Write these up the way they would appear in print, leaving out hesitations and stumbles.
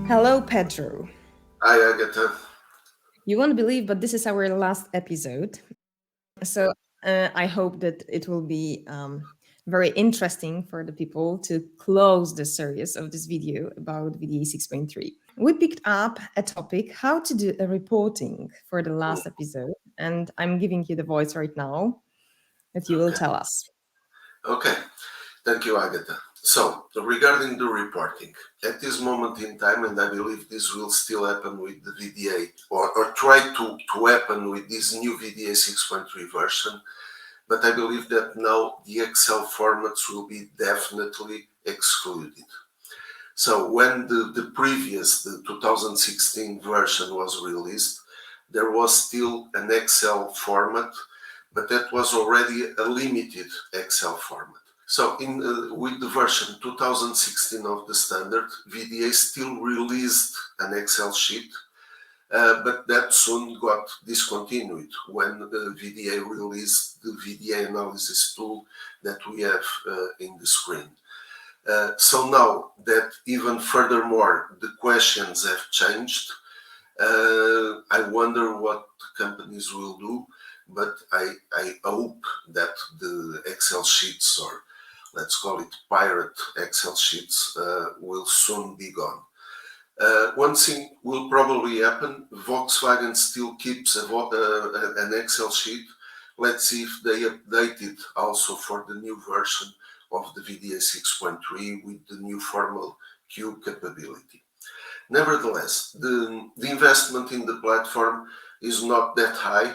Hello, Pedro. Hi, Agatha. You won't believe, but this is our last episode. So I hope that it will be very interesting for the people to close the series of this video about VDA 6.3. We picked up a topic, how to do a reporting for the last episode. And I'm giving you the voice right now that you will tell us. Okay, thank you, Agatha. So, regarding the reporting, at this moment in time, and I believe this will still happen with the VDA, or try to happen with this new VDA 6.3 version, but I believe that now the Excel formats will be definitely excluded. So when the previous, the 2016 version was released, there was still an Excel format, but that was already a limited Excel format. So with the version 2016 of the standard, VDA still released an Excel sheet, but that soon got discontinued when the VDA released the VDA Analysis Tool that we have in the screen. So now that even furthermore the questions have changed, I wonder what companies will do, but I hope that the Excel sheets, or let's call it pirate Excel sheets, will soon be gone. One thing will probably happen, Volkswagen still keeps an Excel sheet. Let's see if they update it also for the new version of the VDA 6.3 with the new formal Q capability. Nevertheless, the investment in the platform is not that high.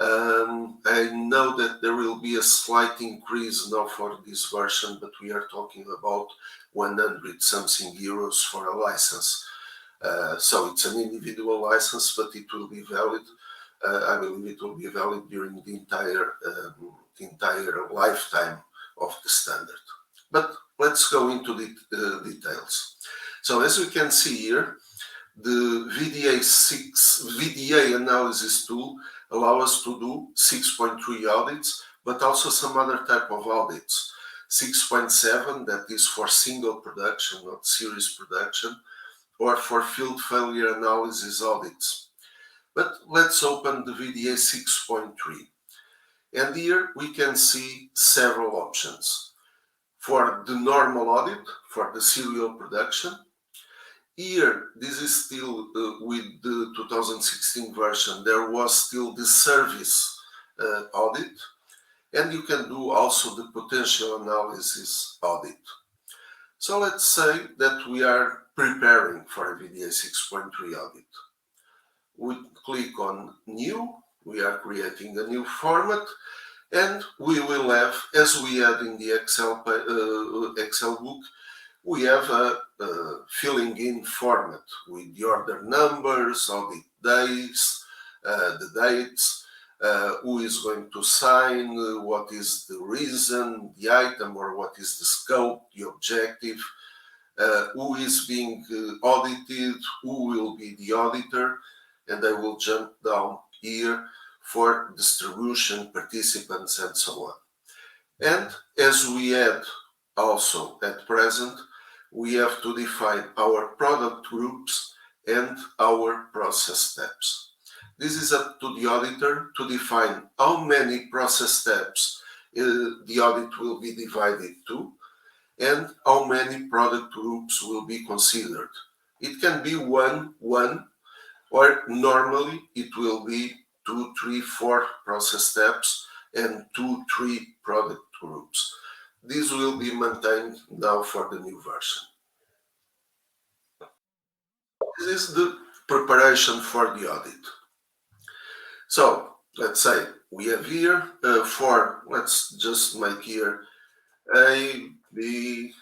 I know that there will be a slight increase now for this version, but we are talking about 100 something euros for a license. So it's an individual license, but it will be valid. I believe it will be valid during the entire lifetime of the standard. But let's go into the details. So as we can see here, the VDA Analysis Tool allows us to do 6.3 audits, but also some other type of audits. 6.7, that is for single production, not series production, or for field failure analysis audits. But let's open the VDA 6.3. And here we can see several options. For the normal audit, for the serial production, here, this is still with the 2016 version, there was still the service audit, and you can do also the potential analysis audit. So let's say that we are preparing for a VDA 6.3 audit. We click on New, we are creating a new format, and we will have, as we had in the Excel book, we have a filling in format with the order numbers, audit days, the dates, who is going to sign, what is the reason, the item, or what is the scope, the objective, who is being audited, who will be the auditor, and I will jump down here for distribution, participants, and so on. And as we had also at present, we have to define our product groups and our process steps. This is up to the auditor to define how many process steps the audit will be divided to and how many product groups will be considered. It can be one, or normally it will be 2, 3, 4 process steps and 2, 3 product groups. This will be maintained now for the new version. This is the preparation for the audit. So let's say we have here let's just make here A, B,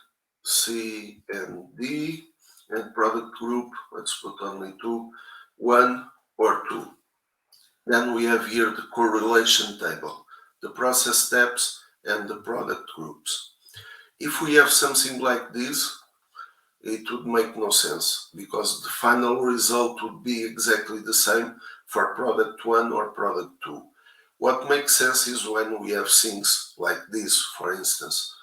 C, and D, and product group, let's put only 2, 1 or 2. Then we have here the correlation table, the process steps, and the product groups. If we have something like this, it would make no sense because the final result would be exactly the same for product 1 or product 2. What makes sense is when we have things like this, for instance,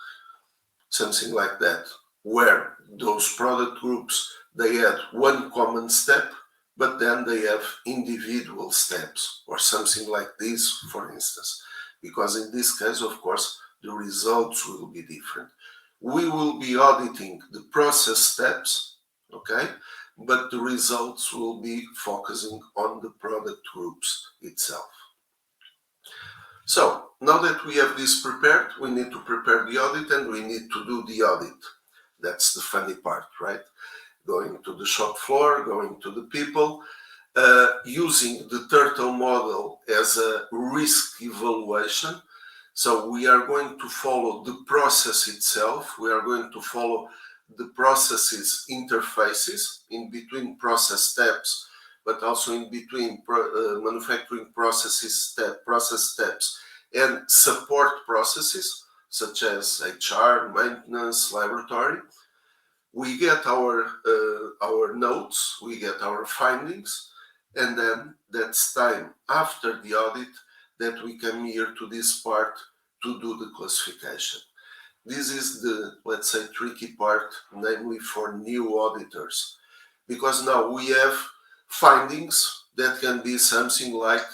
something like that, where those product groups they had one common step, but then they have individual steps or something like this, for instance, because in this case, of course, the results will be different. We will be auditing the process steps, okay, but the results will be focusing on the product groups itself. So now that we have this prepared, we need to prepare the audit and we need to do the audit. That's the funny part, right? Going to the shop floor, going to the people, using the turtle model as a risk evaluation. So we are going to follow the process itself. We are going to follow the processes interfaces in between process steps, but also in between manufacturing process steps and support processes such as HR, maintenance, laboratory. We get our notes, we get our findings, and then that's time after the audit that we come here to this part to do the classification. This is the, let's say, tricky part, namely for new auditors, because now we have findings that can be something like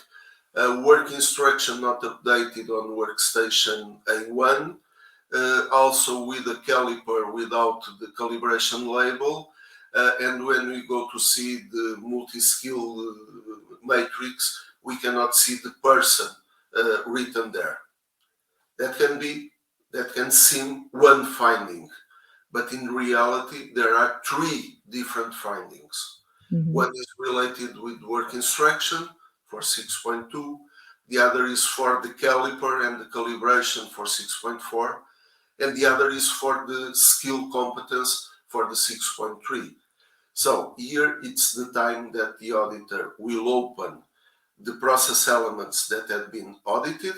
work instruction not updated on workstation A1, also with a caliper without the calibration label, and when we go to see the multi-skill matrix, we cannot see the person written there. That can seem one finding, but in reality there are three different findings. Mm-hmm. One is related with work instruction for 6.2, the other is for the caliper and the calibration for 6.4, and the other is for the skill competence for the 6.3. So here it's the time that the auditor will open the process elements that have been audited,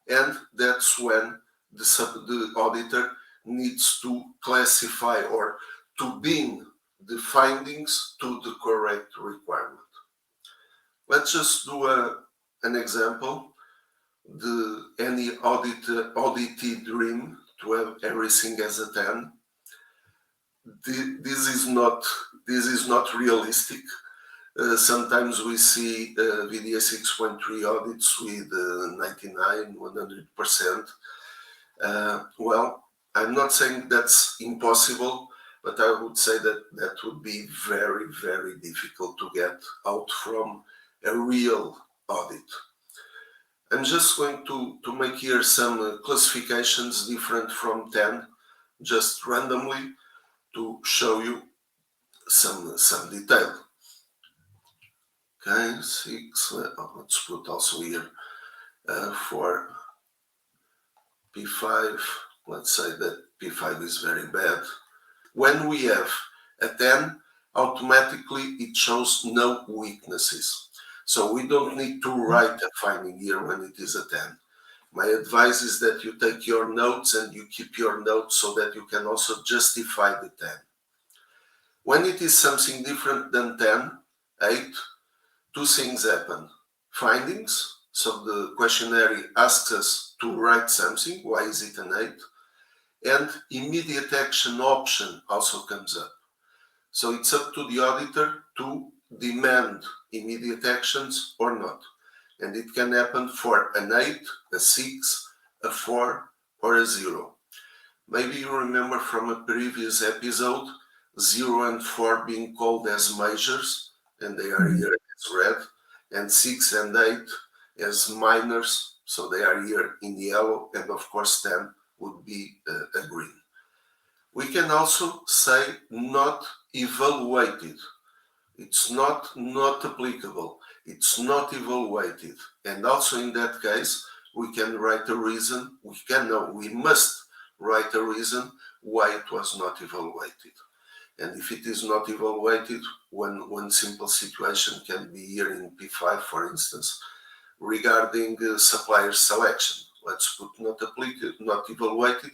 and that's when the auditor needs to classify or to bin the findings to the correct requirement. Let's just do an example. Any audited dream to have everything as a 10. This is not realistic. Sometimes we see VDA 6.3 audits with 99, 100%. Well, I'm not saying that's impossible, but I would say that that would be very, very difficult to get out from a real audit. I'm just going to make here some classifications different from 10, just randomly to show you some detail. Okay, 6, let's put also here for P5, let's say that P5 is very bad. When we have a 10, automatically it shows no weaknesses. So we don't need to write a finding here when it is a 10. My advice is that you take your notes and you keep your notes so that you can also justify the 10. When it is something different than 10, 8, two things happen. Findings, so the questionnaire asks us to write something, why is it an 8? And immediate action option also comes up. So it's up to the auditor to demand immediate actions or not. And it can happen for an 8, a 6, a 4, or a 0. Maybe you remember from a previous episode, 0 and 4 being called as majors, and they are here as red, and 6 and 8 as minors, so they are here in yellow, and of course 10 would be a green. We can also say not evaluated. It's not applicable. It's not evaluated. And also in that case, we can write a reason. We must write a reason why it was not evaluated. And if it is not evaluated, one simple situation can be here in P5, for instance, regarding supplier selection. Let's put not evaluated,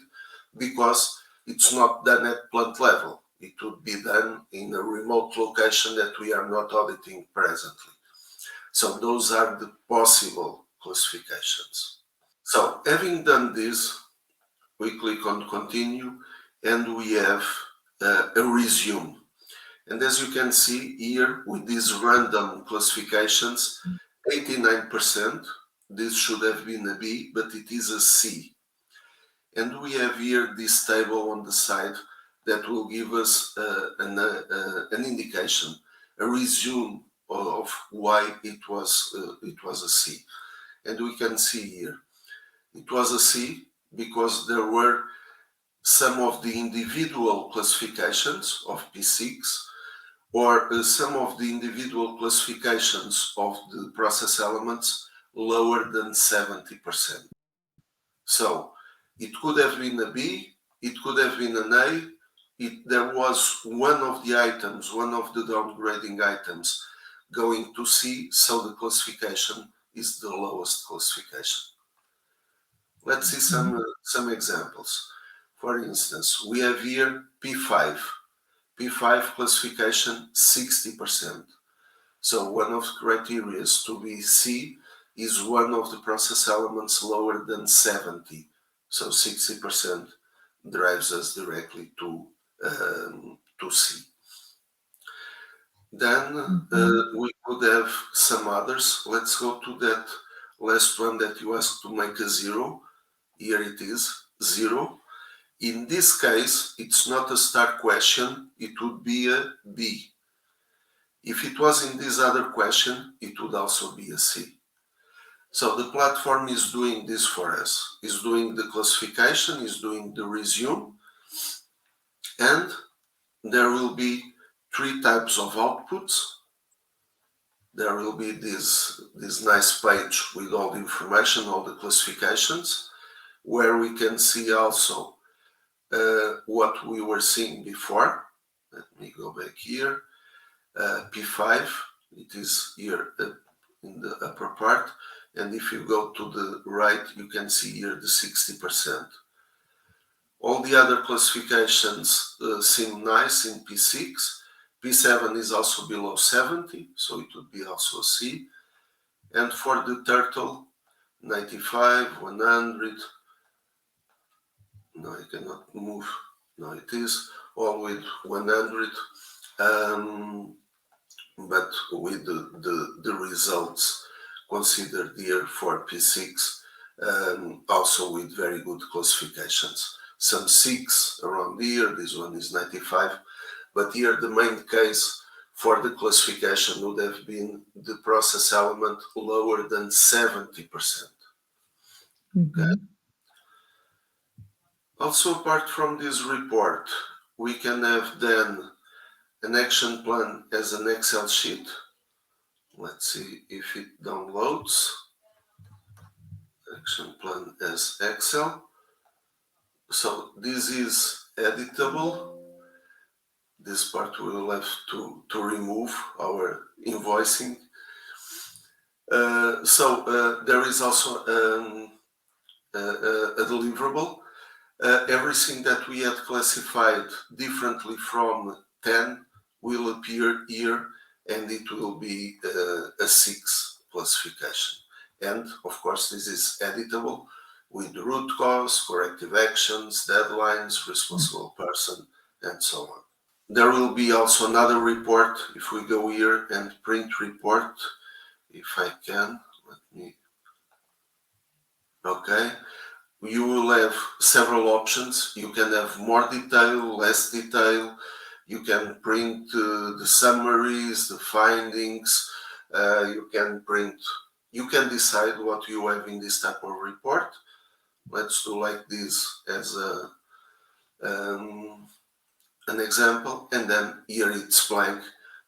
because it's not done at plant level. It would be done in a remote location that we are not auditing presently. So those are the possible classifications. So having done this, we click on continue and we have a resume. And as you can see here, with these random classifications, 89%, this should have been a B, but it is a C. And we have here this table on the side that will give us an indication, a resume of why it was a C. And we can see here, it was a C because there were some of the individual classifications of P6 or some of the individual classifications of the process elements lower than 70%. So it could have been a B, it could have been an A, there was one of the items, one of the downgrading items going to C, so the classification is the lowest classification. Let's see some examples. For instance, we have here P5. P5 classification 60%. So one of the criteria to be C is one of the process elements lower than 70. So 60% drives us directly to C. Then we could have some others. Let's go to that last one that you asked to make a 0. Here it is, 0. In this case, it's not a star question, it would be a B. If it was in this other question, it would also be a C. So the platform is doing this for us, is doing the classification, is doing the resume, and there will be 3 types of outputs. There will be this nice page with all the information, all the classifications, where we can see also what we were seeing before. Let me go back here. P5, it is here in the upper part. And if you go to the right, you can see here the 60%. All the other classifications seem nice in P6. P7 is also below 70, so it would be also a C. And for the turtle, 95, 100, no, I cannot move. No, it is all with 100, but with the results considered here for P6, also with very good classifications. Some 6 around here, this one is 95, but here the main case for the classification would have been the process element lower than 70%. Okay. Also, apart from this report, we can have then an action plan as an Excel sheet. Let's see if it downloads. Action plan as Excel. So this is editable. This part we will have to remove our invoicing. There is also a deliverable. Everything that we had classified differently from 10 will appear here, and it will be a 6 classification. And of course, this is editable with root cause, corrective actions, deadlines, responsible person, and so on. There will be also another report. If we go here and print report, if I can, let me. Okay. You will have several options. You can have more detail, less detail. You can print the summaries, the findings. You can decide what you have in this type of report. Let's do like this as an example, and then here it's blank,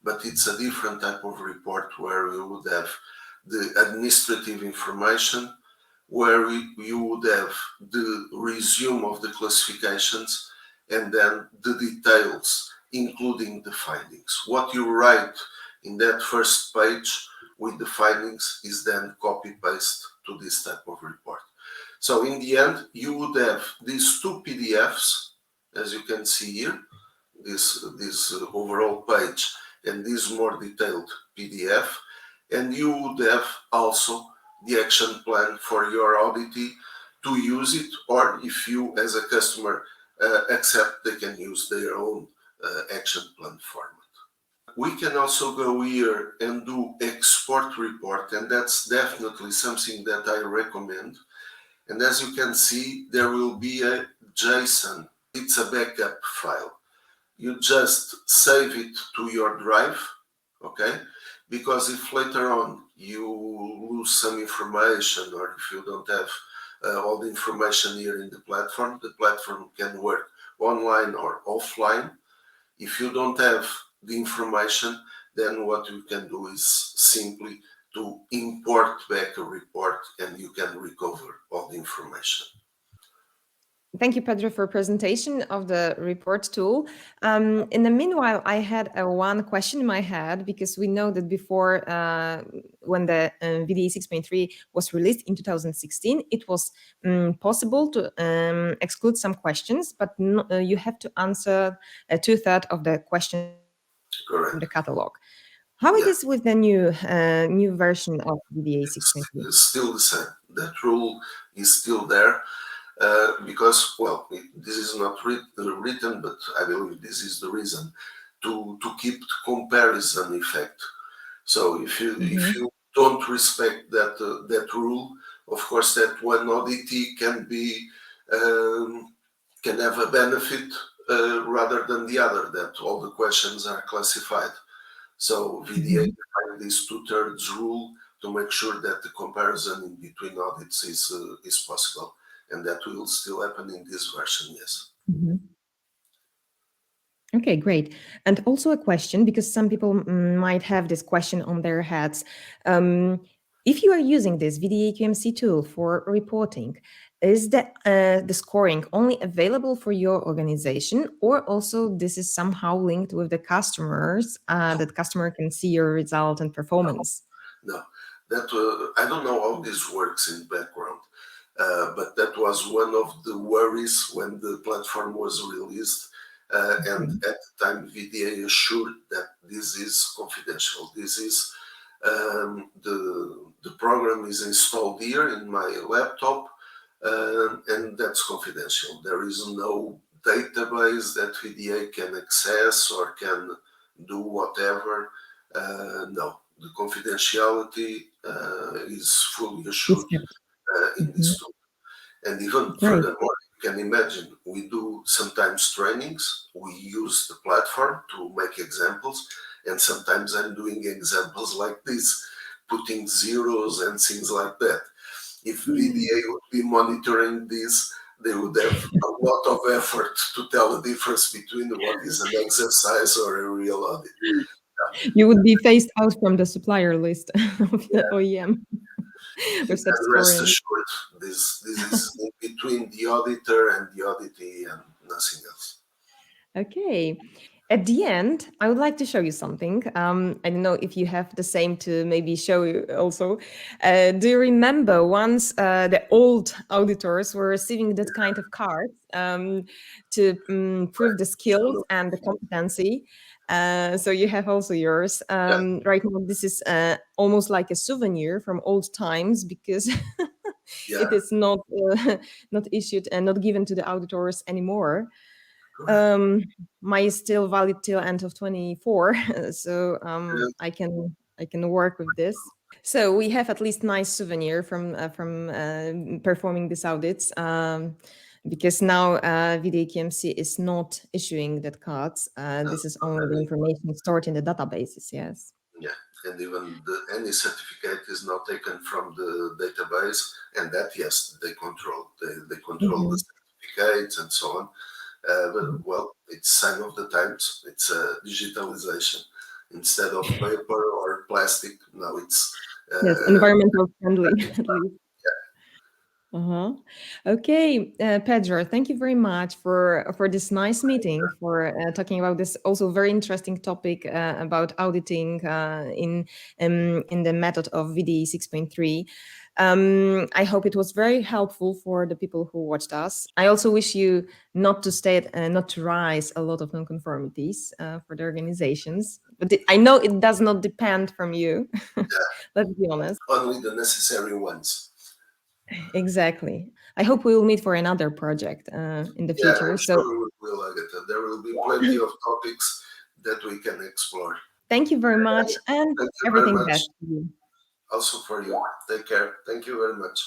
but it's a different type of report where you would have the administrative information, where you would have the resume of the classifications, and then the details, including the findings. What you write in that first page with the findings is then copy-paste to this type of report. So in the end, you would have these 2 PDFs, as you can see here, this overall page and this more detailed PDF, and you would have also the action plan for your auditee to use it, or if you as a customer accept, they can use their own action plan format. We can also go here and do export report, and that's definitely something that I recommend. And as you can see, there will be a JSON. It's a backup file. You just save it to your drive, okay? Because if later on you lose some information, or if you don't have all the information here in the platform can work online or offline. If you don't have the information, then what you can do is simply to import back a report and you can recover all the information. Thank you, Pedro, for presentation of the report tool. In the meanwhile, I had one question in my head, because we know that before, when the VDA 6.3 was released in 2016, it was possible to exclude some questions, but you have to answer 2/3 of the questions from the catalog. How it is with the new version of VDA 6.3? It's still the same. That rule is still there. Because, well, this is not written, but I believe this is the reason to keep the comparison effect. So if you don't respect that rule, of course, that one auditee can have a benefit rather than the other, that all the questions are classified. So VDA defined this 2/3 rule to make sure that the comparison in between audits is possible. And that will still happen in this version, yes. Okay, great. And also a question, because some people might have this question on their heads. If you are using this VDA-QMC tool for reporting, is the scoring only available for your organization, or also this is somehow linked with the customers, that customer can see your result and performance? No, that I don't know how this works in background. But that was one of the worries when the platform was released. And at the time, VDA assured that this is confidential. This is the program is installed here in my laptop, and that's confidential. There is no database that VDA can access or can do whatever. No, the confidentiality is fully assured in this tool. And even furthermore, you can imagine, we do sometimes trainings, we use the platform to make examples, and sometimes I'm doing examples like this, putting zeros and things like that. If VDA would be monitoring this, they would have a lot of effort to tell the difference between what is an exercise or a real audit. You would be phased out from the supplier list of the OEM. And rest assured, this is in between the auditor and the auditee and nothing else. Okay. At the end, I would like to show you something. I don't know if you have the same to maybe show you also. Do you remember once the old auditors were receiving that kind of cards to prove the skills and the competency? So you have also yours. Right now, this is almost like a souvenir from old times, because it is not issued and not given to the auditors anymore. Mine is still valid till end of 24, so I can work with this. So we have at least nice souvenir from performing these audits, because now VDA-QMC is not issuing that cards. This is only the information stored in the databases. Yes. Yeah, and even any certificate is not taken from the database, and that, yes, they control. They control the certificates and so on. But, well, it's sign of the times. It's digitalization. Instead of paper or plastic, now it's yes, environmental friendly at least. Okay, Pedro, thank you very much for this nice meeting, for talking about this also very interesting topic about auditing in the method of VDA 6.3. I hope it was very helpful for the people who watched us. I also wish you not to rise a lot of non-conformities for the organizations, but I know it does not depend from you. Let's be honest. Only the necessary ones. Exactly. I hope we will meet for another project in the future. Yeah, I'm sure we will, Agatha. There will be plenty of topics that we can explore. Thank you very much, and Thank you very everything much. best to you. Also for you. Take care. Thank you very much.